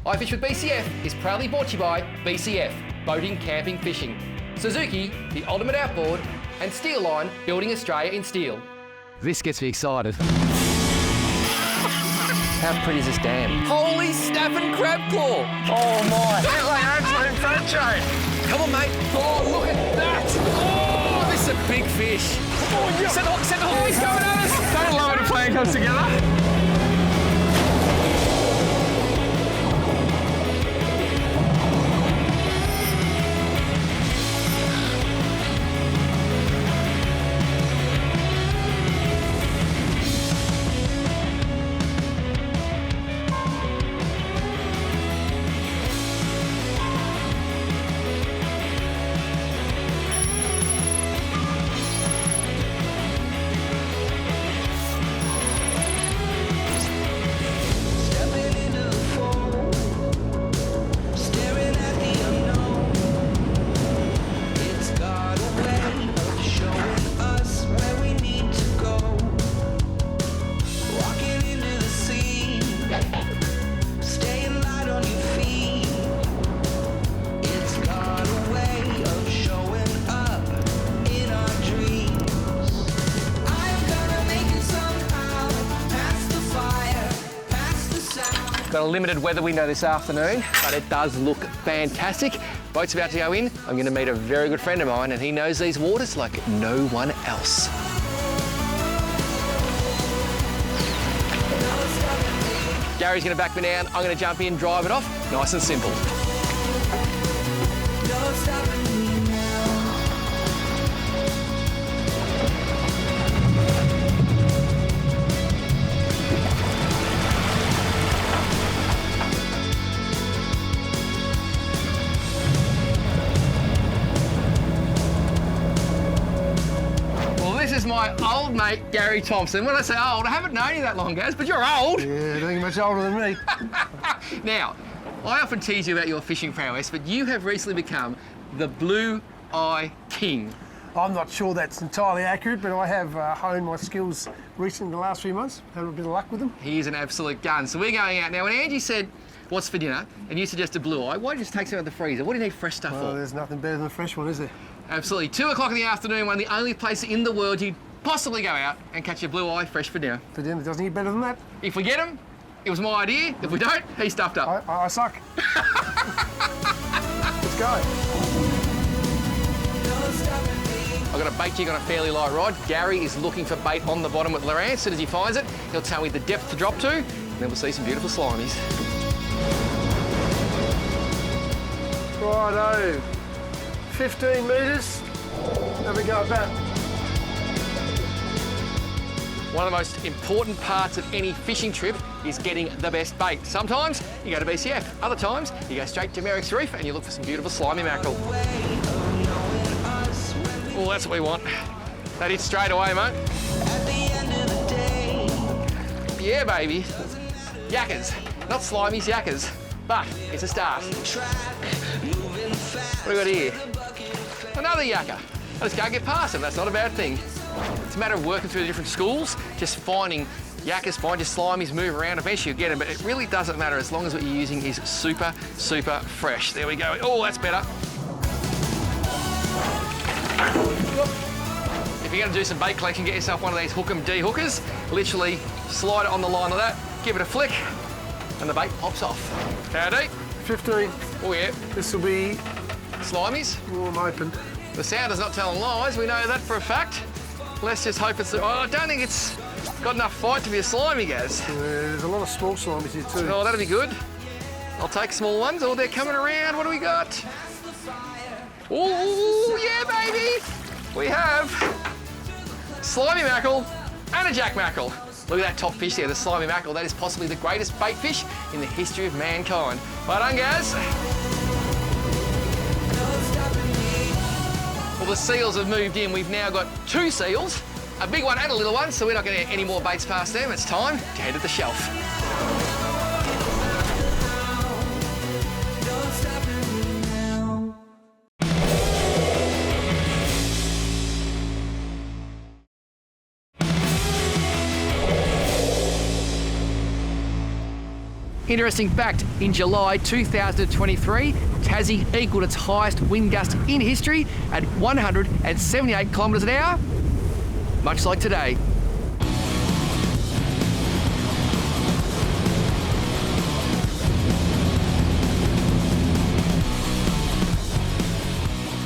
iFish with BCF is proudly brought to you by BCF, Boating, Camping, Fishing, Suzuki, the ultimate outboard, and Steel Line, building Australia in steel. This gets me excited. How pretty is this dam? Holy snapping crab claw! Oh my! That's like absolute sunshine! Come on, mate! Oh, look at that! Oh, this is a big fish! Oh, yeah. Set the hook, he's coming at us! Don't love when a plan comes together. Got a limited weather window this afternoon, but it does look fantastic. Boat's about to go in. I'm going to meet a very good friend of mine, and he knows these waters like no one else. Gary's going to back me down. I'm going to jump in, drive it off. Nice and simple. This is my old mate, Gary Thompson. When I say old, I haven't known you that long, Gaz, but you're old. Yeah, don't get much older than me. Now, I often tease you about your fishing prowess, but you have recently become the Blue Eye King. I'm not sure that's entirely accurate, but I have honed my skills recently in the last few months. Had a bit of luck with them. He is an absolute gun. So we're going out now. When Angie said, what's for dinner, and you suggested Blue Eye, why don't you just take some out of the freezer? What do you need fresh stuff Well, for? there's nothing better than a fresh one, is there? Absolutely. 2 o'clock in the afternoon, one of the only places in the world you'd possibly go out and catch a Blue Eye fresh for dinner. For dinner, doesn't get better than that. If we get him, it was my idea. If we don't, he stuffed up. I suck. Let's go. I've got a bait jig on a fairly light rod. Gary is looking for bait on the bottom with Lorraine. As soon as he finds it, he'll tell me the depth to drop to, and then we'll see some beautiful slimies. Righto. 15 metres. There we go, about. One of the most important parts of any fishing trip is getting the best bait. Sometimes you go to BCF, other times you go straight to Merrick's Reef and you look for some beautiful slimy mackerel. Well, that's what we want. That is straight away, mate. Yeah, baby. Yakkers. Not slimies, yakkers. But it's a start. What do we got here? Another yakka. I just can't get past them. That's not a bad thing. It's a matter of working through the different schools, just finding yakkers, find your slimies, move around, eventually you get them, but it really doesn't matter as long as what you're using is super, super fresh. There we go. Oh, that's better. If you're going to do some bait collection, get yourself one of these hook 'em de-hookers. Literally slide it on the line like that, give it a flick, and the bait pops off. How deep? 15. Oh yeah. This will be Slimies. warm open. The sound is not telling lies, we know that for a fact. Let's just hope it's... Oh, I don't think it's got enough fight to be a slimy, Gaz. There's a lot of small slimies here too. Oh, that'll be good. I'll take small ones. Oh, they're coming around. What do we got? Oh, yeah, baby! We have slimy mackerel and a jack mackerel. Look at that top fish there, the slimy mackerel. That is possibly the greatest bait fish in the history of mankind. Well done, Gaz. Well, the seals have moved in. We've now got 2 seals, a big one and a little one, so we're not going to get any more baits past them. It's time to head to the shelf. Interesting fact, in July 2023, Tassie equalled its highest wind gust in history at 178 kilometres an hour, much like today.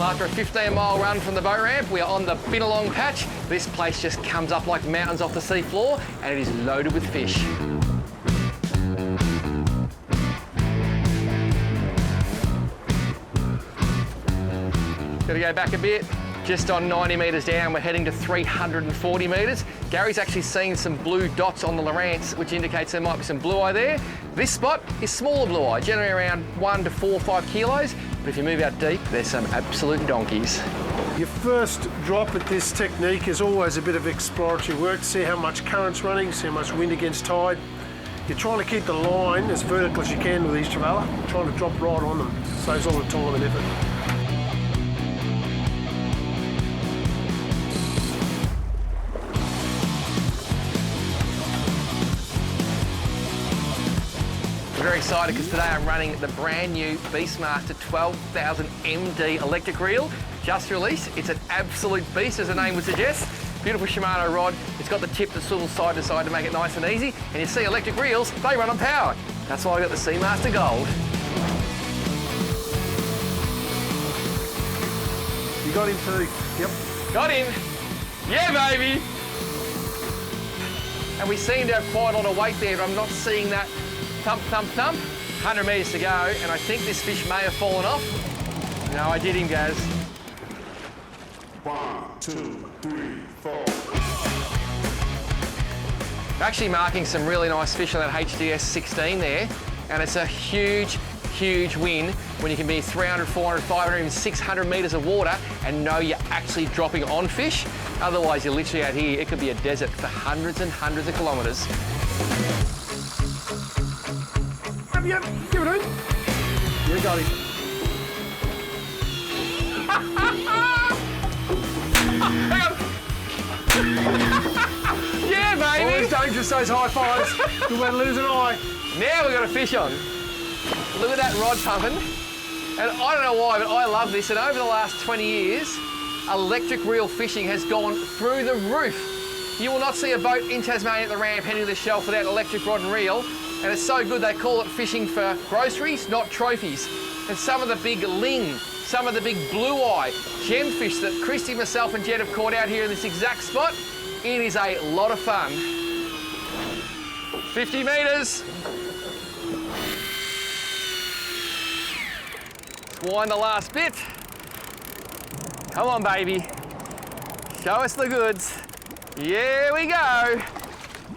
After a 15-mile run from the boat ramp, we are on the Binalong patch. This place just comes up like mountains off the sea floor, and it is loaded with fish. Gotta go back a bit. Just on 90 metres down, we're heading to 340 metres. Gary's actually seen some blue dots on the Lowrance, which indicates there might be some blue eye there. This spot is smaller blue eye, generally around 1 to 4 or 5 kilos. But if you move out deep, there's some absolute donkeys. Your first drop at this technique is always a bit of exploratory work to see how much current's running, see how much wind against tide. You're trying to keep the line as vertical as you can with these trevally, trying to drop right on them. Saves all the time and effort. Very excited because today I'm running the brand new Beastmaster 12,000 MD electric reel, just released. It's an absolute beast, as the name would suggest. Beautiful Shimano rod. It's got the tip that swivels side to side to make it nice and easy. And you see electric reels, they run on power. That's why I got the Seamaster Gold. You got him too. Yep. Got him. Yeah, baby. And we seem to have quite a lot of weight there, but I'm not seeing that thump, thump, thump. 100 metres to go, and I think this fish may have fallen off. No, I did him, Gaz. 1, 2, 3, 4. Actually marking some really nice fish on that HDS 16 there, and it's a huge, huge win when you can be 300, 400, 500, even 600 metres of water and know you're actually dropping on fish. Otherwise, you're literally out here, it could be a desert for hundreds and hundreds of kilometres. Yep, give it in. You got him. Yeah, baby! Always dangerous, those high fives. Good way to lose an eye. Now we've got a fish on. Look at that rod pumping. And I don't know why, but I love this. And over the last 20 years, electric reel fishing has gone through the roof. You will not see a boat in Tasmania at the ramp heading to the shelf without electric rod and reel. And it's so good they call it fishing for groceries, not trophies. And some of the big ling, some of the big blue eye, gemfish that Christy, myself and Jed have caught out here in this exact spot, it is a lot of fun. 50 metres. Let's wind the last bit. Come on, baby. Show us the goods. Here we go.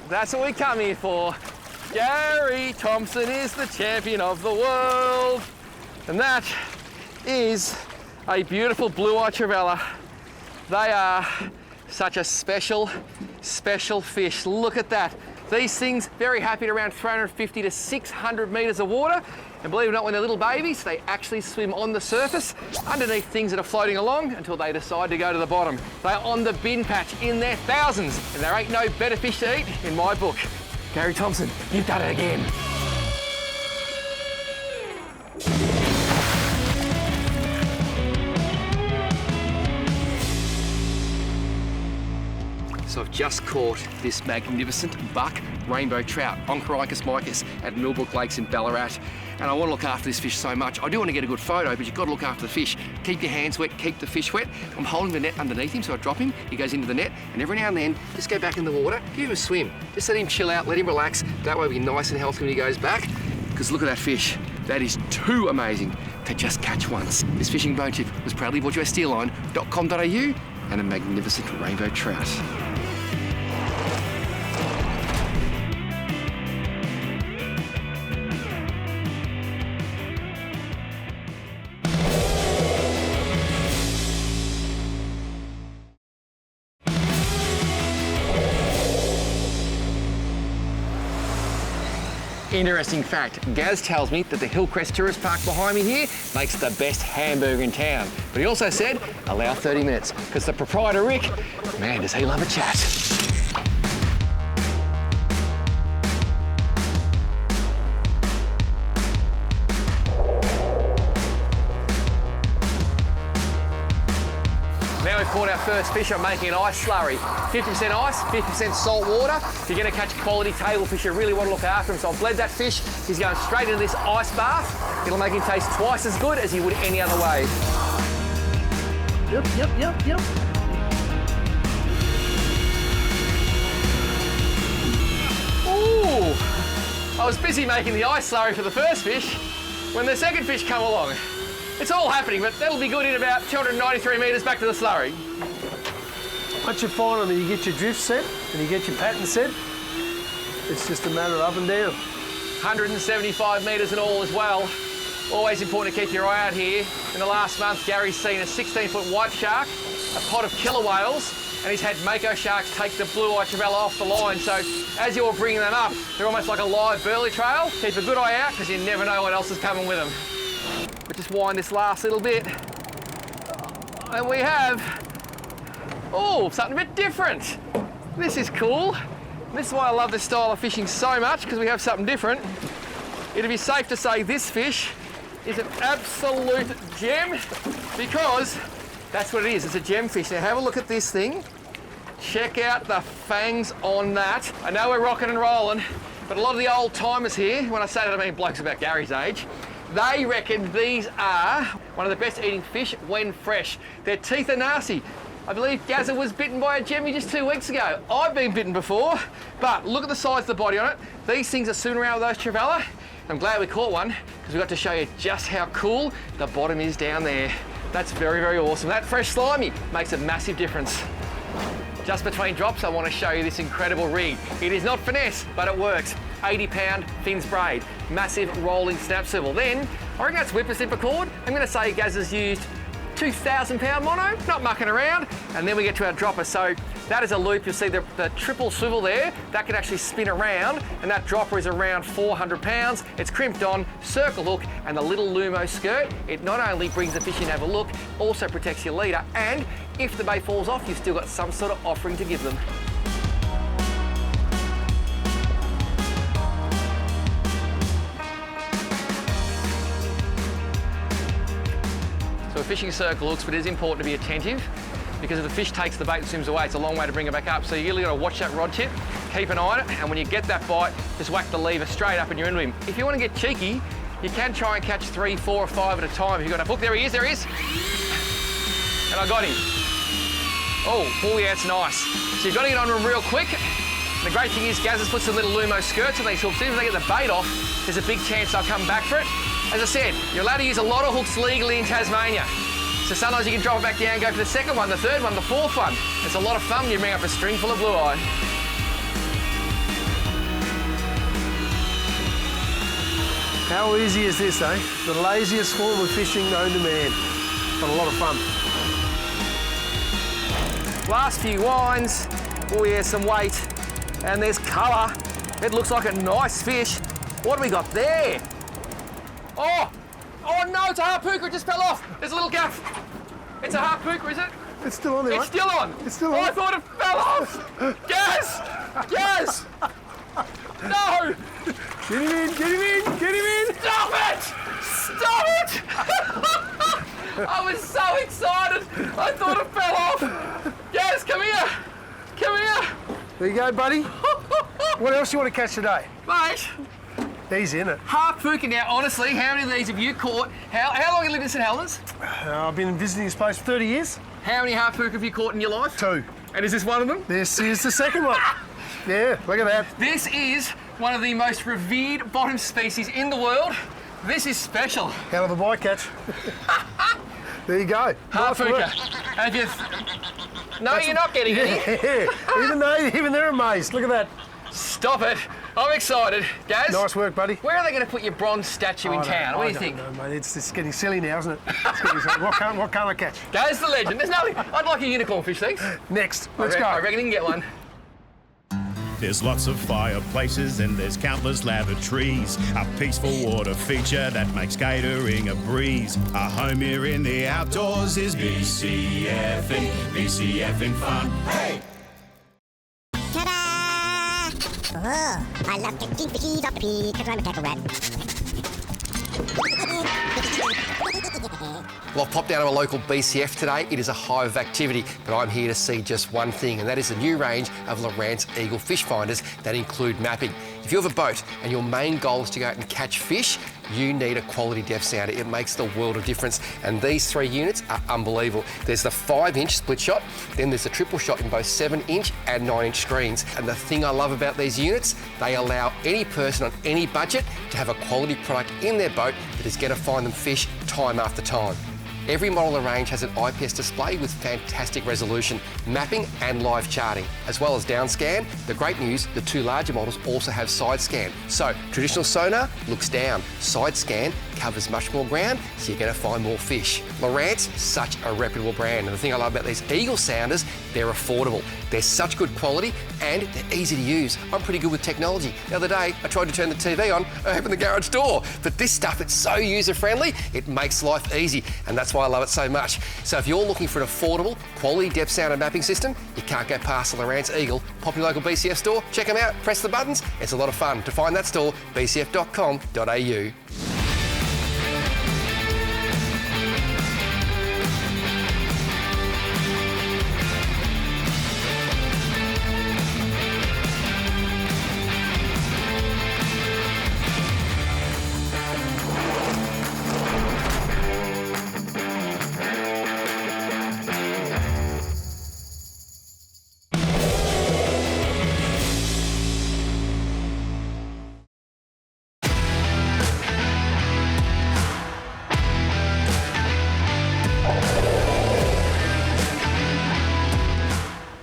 That's what we come here for. Gary Thompson is the champion of the world. And that is a beautiful blue-eye trevally. They are such a special, special fish. Look at that. These things, very happy at around 350 to 600 metres of water. And believe it or not, when they're little babies, they actually swim on the surface underneath things that are floating along until they decide to go to the bottom. They're on the bin patch in their thousands, and there ain't no better fish to eat in my book. Gary Thompson, you've done it again. So I've just caught this magnificent buck rainbow trout, Oncorhynchus micus, at Millbrook Lakes in Ballarat. And I want to look after this fish so much. I do want to get a good photo, but you've got to look after the fish. Keep your hands wet, keep the fish wet. I'm holding the net underneath him, so I drop him, he goes into the net, and every now and then, just go back in the water, give him a swim. Just let him chill out, let him relax. That way we'll be nice and healthy when he goes back. Because look at that fish. That is too amazing to just catch once. This fishing boat tip was proudly brought to you by steelline.com.au and a magnificent rainbow trout. Interesting fact, Gaz tells me that the Hillcrest Tourist Park behind me here makes the best hamburger in town. But he also said, allow 30 minutes, because the proprietor, Rick, man, does he love a chat. caught our first fish on making an ice slurry. 50% ice, 50% salt water. If you're going to catch quality table fish, you really want to look after him. So I've bled that fish. He's going straight into this ice bath. It'll make him taste twice as good as he would any other way. Yep. Ooh! I was busy making the ice slurry for the first fish when the second fish come along. It's all happening, but that'll be good in about 293 metres back to the slurry. Once you find them and you get your drift set and you get your pattern set, it's just a matter of up and down. 175 metres in all as well. Always important to keep your eye out here. In the last month, Gary's seen a 16-foot white shark, a pot of killer whales, and he's had mako sharks take the blue-eye trevally off the line. So as you're bringing them up, they're almost like a live burley trail. Keep a good eye out because you never know what else is coming with them. But just wind this last little bit. And we have, oh, something a bit different. This is cool. This is why I love this style of fishing so much, because we have something different. It'd be safe to say this fish is an absolute gem, because that's what it is. It's a gem fish. Now have a look at this thing. Check out the fangs on that. I know we're rocking and rolling, but a lot of the old timers here, when I say that I mean blokes about Gary's age, they reckon these are one of the best eating fish when fresh. Their teeth are nasty. I believe Gazza was bitten by a gemmy just 2 weeks ago. I've been bitten before, but look at the size of the body on it. These things are swimming around with those trevally. I'm glad we caught one, because we got to show you just how cool the bottom is down there. That's very, very awesome. That fresh slimy makes a massive difference. Just between drops, I want to show you this incredible rig. It is not finesse, but it works. 80-pound fins braid, massive rolling snap swivel. Then, I reckon that's whipper snipper cord. I'm going to say Gazza's used 2,000-pound mono, not mucking around, and then we get to our dropper. So that is a loop. You'll see the triple swivel there. That can actually spin around, and that dropper is around 400 pounds. It's crimped on, circle hook, and the little Lumo skirt. It not only brings the fish in to have a look, also protects your leader, and if the bait falls off, you've still got some sort of offering to give them. So a fishing circle hooks, but it is important to be attentive, because if the fish takes the bait and swims away, it's a long way to bring it back up. So you really got to watch that rod tip, keep an eye on it, and when you get that bite, just whack the lever straight up and you're into him. If you want to get cheeky, you can try and catch 3, 4, or 5 at a time. If you've got a hook, there he is. And I got him. Oh yeah, it's nice. So you've got to get on him real quick. The great thing is Gaz has put some little Lumo skirts on these hooks. Even if they get the bait off, there's a big chance they'll come back for it. As I said, you're allowed to use a lot of hooks legally in Tasmania. So sometimes you can drop it back down, go for the second one, the third one, the fourth one. It's a lot of fun when you bring up a string full of blue eye. How easy is this, eh? The laziest form of fishing known to man. But a lot of fun. Last few winds. Oh yeah, some weight. And there's colour. It looks like a nice fish. What do we got there? Oh no, it's a harpooker, it just fell off. There's a little gaff. It's a harpooker, is it? It's still on there, It's still on. It's still on. I thought it fell off. Yes! No! Get him in! Stop it! I was so excited. I thought it fell off. Yes, come here. There you go, buddy. What else do you want to catch today? Mate. Easy, isn't it? Harpooker. Now, honestly, how many of these have you caught? How long have you lived in St Helens? I've been visiting this place for 30 years. How many harpooker have you caught in your life? 2. And is this one of them? This is the second one. Yeah, look at that. This is one of the most revered bottom species in the world. This is special. Hell of a bycatch. There you go. Harpooker. And if no, you're not getting any. Yeah. Even they're amazed. Look at that. Stop it. I'm excited. Gaz? Nice work, buddy. Where are they going to put your bronze statue in town? What do you think? No, mate. It's getting silly now, isn't it? It's getting silly. What can't I catch? Gaz the legend. There's nothing. I'd like a unicorn fish, thanks. Next. Let's go. I reckon you can get one. There's lots of fireplaces and there's countless lavatories. A peaceful water feature that makes catering a breeze. Our home here in the outdoors is VCFing fun. Hey! Oh, I love catching fishies off the peak because I'm a tackle rat. Well, I've popped down to a local BCF today. It is a hive of activity, but I'm here to see just one thing, and that is a new range of Lowrance Eagle fish finders that include mapping. If you have a boat and your main goal is to go out and catch fish, you need a quality depth sounder. It makes the world of difference, and these 3 units are unbelievable. There's the 5-inch split shot, then there's the triple shot in both 7-inch and 9-inch screens. And the thing I love about these units, they allow any person on any budget to have a quality product in their boat that is going to find them fish time after time. Every model in the range has an IPS display with fantastic resolution, mapping and live charting, as well as down scan. The great news, the 2 larger models also have side scan. So traditional sonar looks down, side scan covers much more ground, so you're going to find more fish. Lowrance, such a reputable brand, and the thing I love about these Eagle sounders, they're affordable. They're such good quality and they're easy to use. I'm pretty good with technology. The other day, I tried to turn the TV on, I opened the garage door, but this stuff, it's so user-friendly, it makes life easy, and that's why I love it so much. So if you're looking for an affordable, quality depth sounder mapping system, you can't go past the Lowrance Eagle. Pop your local BCF store, check them out, press the buttons. It's a lot of fun. To find that store, bcf.com.au.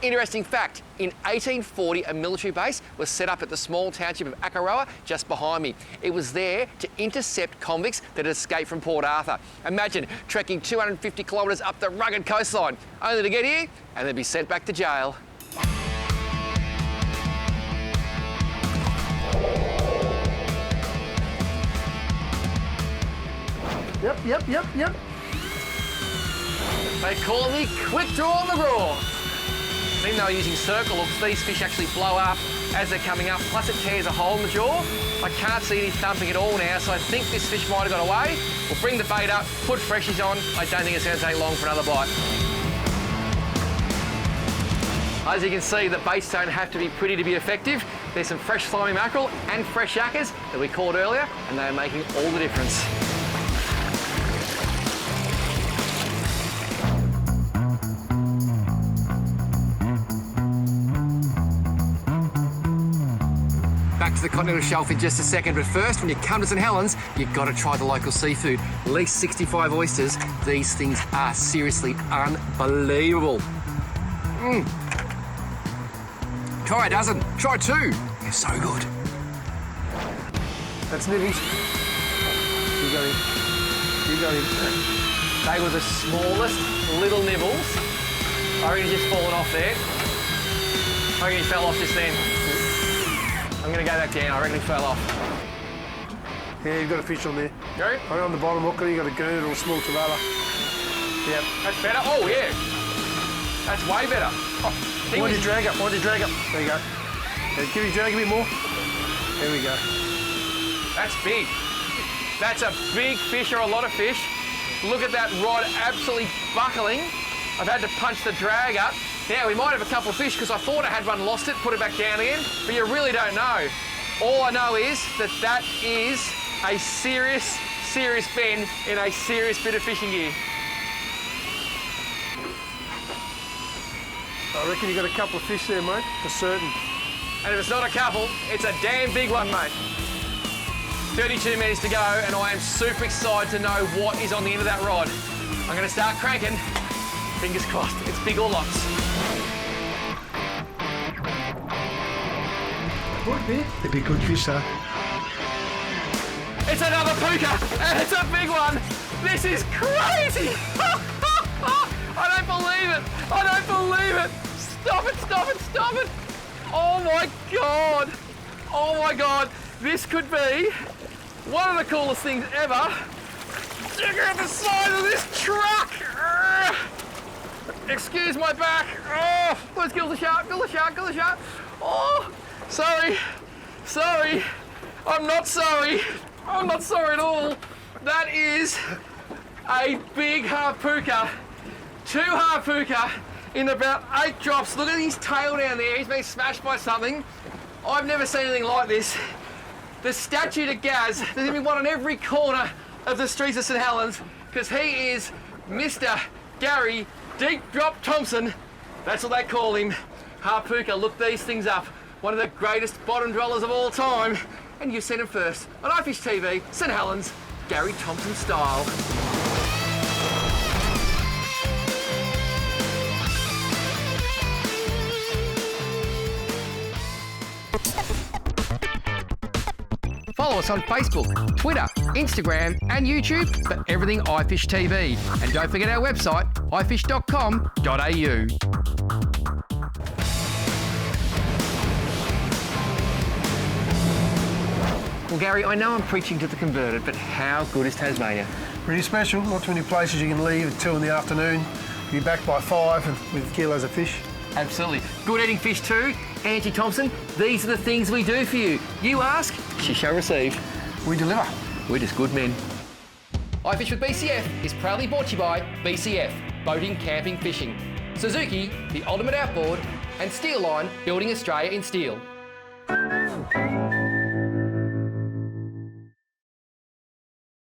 Interesting fact, in 1840 a military base was set up at the small township of Akaroa just behind me. It was there to intercept convicts that had escaped from Port Arthur. Imagine trekking 250 kilometres up the rugged coastline, only to get here and then be sent back to jail. Yep. They call me Quick Draw McGraw. Even though using circle hooks, these fish actually blow up as they're coming up, plus it tears a hole in the jaw. I can't see any thumping at all now, so I think this fish might have got away. We'll bring the bait up, put freshies on. I don't think it's going to take long for another bite. As you can see, the baits don't have to be pretty to be effective. There's some fresh slimy mackerel and fresh yakkers that we caught earlier, and they're making all the difference. Back to the continental shelf in just a second, but first, when you come to St Helens, you've got to try the local seafood. At least 65 oysters. These things are seriously unbelievable. Try a dozen, try 2. They're so good. That's nibbles. You got him. They were the smallest little nibbles. I reckon he's just fallen off there. I reckon he fell off just then. I'm going to go back down. I reckon he fell off. Yeah, you've got a fish on there. Go. Right on the bottom hook, you got a gurnard or a small trevally. Yep. That's better. Oh, yeah. That's way better. Oh, Why don't you drag up? There you go. Yeah, drag a bit more. There we go. That's big. That's a big fish or a lot of fish. Look at that rod absolutely buckling. I've had to punch the drag up. Now, we might have a couple of fish because I thought I had one, lost it, put it back down again, but you really don't know. All I know is that that is a serious bend in a serious bit of fishing gear. I reckon you got a couple of fish there, mate, for certain. And if it's not a couple, it's a damn big one, mate. 32 minutes to go, and I am super excited to know what is on the end of that rod. I'm going to start cranking. Fingers crossed, it's big or lots. Would be. They'd be good fish, though. It's another puka, and it's a big one. This is crazy. I don't believe it. Stop it. Oh my God. This could be one of the coolest things ever. Check out the size of this truck. Excuse my back. Oh, let's kill the shark. Oh, sorry. I'm not sorry at all. That is a big harpooker, 2 harpooker in about 8 drops. Look at his tail down there. He's been smashed by something. I've never seen anything like this. The statue to Gaz, there's going to be one on every corner of the streets of St Helens, because he is Mr. Gary Deep Drop Thompson. That's what they call him. Harpooker, look these things up. One of the greatest bottom dwellers of all time. And you've seen him first on IFISH TV, St Helens, Gary Thompson style. Follow us on Facebook, Twitter, Instagram and YouTube for everything IFISH TV. And don't forget our website, ifish.com.au. Well, Gary, I know I'm preaching to the converted, but how good is Tasmania? Pretty special. Not too many places you can leave at 2 in the afternoon. Be back by 5 and with kilos of fish. Absolutely. Good eating fish too. Auntie Thompson, these are the things we do for you. You ask, she shall receive. We deliver. We're just good men. iFish with BCF is proudly brought to you by BCF, Boating, Camping, Fishing, Suzuki, the ultimate outboard, and Steel Line, building Australia in steel.